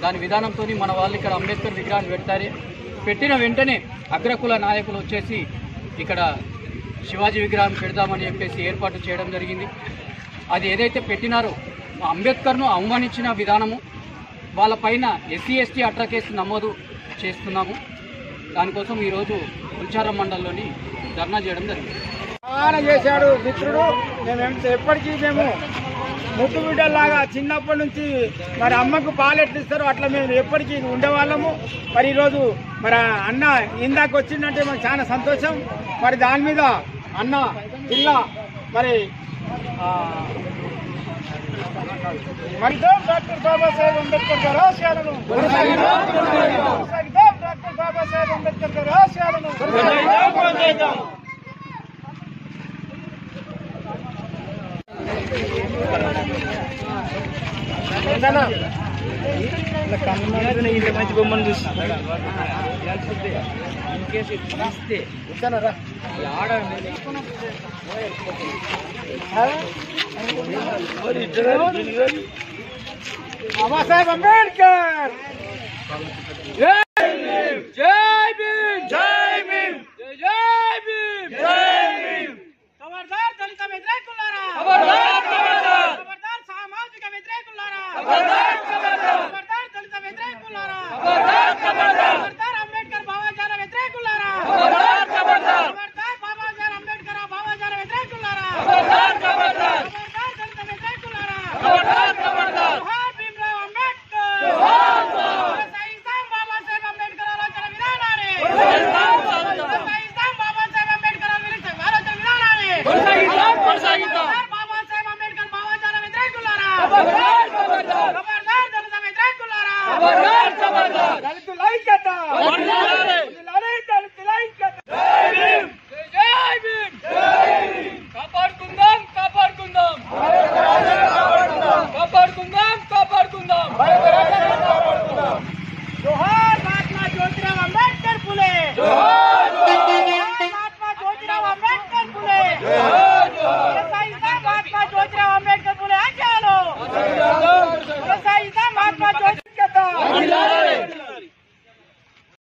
దాని విధానంతో మన వాళ్ళు ఇక్కడ అంబేద్కర్ విగ్రహాన్ని పెట్టిన వెంటనే అగ్రకుల నాయకులు వచ్చేసి ఇక్కడ శివాజీ విగ్రహం పెడదామని చెప్పేసి ఏర్పాటు చేయడం జరిగింది. అది ఏదైతే పెట్టినారో అంబేద్కర్ను అవమానించిన విధానము, వాళ్ళపైన ఎస్సీ ఎస్టీ అట్రా కేసు నమోదు చేస్తున్నాము. దానికోసం ఈరోజు కుల్చారం మండలంలోని ధర్నా చేయడం జరిగింది. చేశాడు మిత్రుడు. మేము ఎప్పటికీ మేము ముద్దు బిడ్డల్లాగా చిన్నప్పటి నుంచి మరి అమ్మకు పాలు ఎట్లిస్తారో అట్లా మేము ఎప్పటికీ ఉండేవాళ్ళము. మరి ఈరోజు మరి అన్న ఇందాక వచ్చిందంటే మాకు చాలా సంతోషం. మరి దాని మీద అన్న జిల్లా మరి డాక్టర్ బాబాసాహెబ్ అంబేద్కర్ గారి ఆశయాలను డాక్టర్ బాబాసాహెబ్ అంబేద్కర్ గారి ఆశయాలను మంచి బొమ్మను చూసి బాబాసాహెబ్ అంబేద్కర్ జై భీమ్ జై భీమ్ జై భీమ్ జై భీమ్ జై భీమ్. ఖబర్దార్ దళిత వ్యతిరేకులారా, ఖబర్దార్ ఖబర్దార్ ఖబర్దార్ సామాజిక వ్యతిరేకులారా, ఖబర్దార్ ఖబర్దార్ ఖబర్దార్ దళిత వ్యతిరేకులారా, ఖబర్దార్ ఖబర్దార్ ఖబర్దార్ అంబేద్కర్ బాబాజాల వ్యతిరేకులారా, ఖబర్దార్ ఖబర్దార్ ఖబర్దార్ బాబాజాల అంబేద్కర్ బాబాజాల వ్యతిరేకులారా, ఖబర్దార్ ఖబర్దార్ ఖబర్దార్ దళిత వ్యతిరేకులారా, ఖబర్దార్ ఖబర్దార్. జోహార్ భీమ్రావ్ అంబేద్కర్, జోహార్ జోహార్. సాయిస్తాం బాబాసాహెబ్ అంబేద్కర్ ఆలోచన విధానాన్ని, సాయిస్తాం బాబాసాహెబ్ అంబేద్కర్ ఆలోచన విధానాన్ని కొనసాగిద్దాం. బాబాసాహెబ్ అంబేద్కర్ బాబాజాల వ్యతిరేకులారా, ఖబర్దార్ ఖబర్దార్ ఖబర్దార్ దళిత వ్యతిరేకులారా, ఖబర్దార్ ఖబర్దార్. దళితుల ఐక్యత.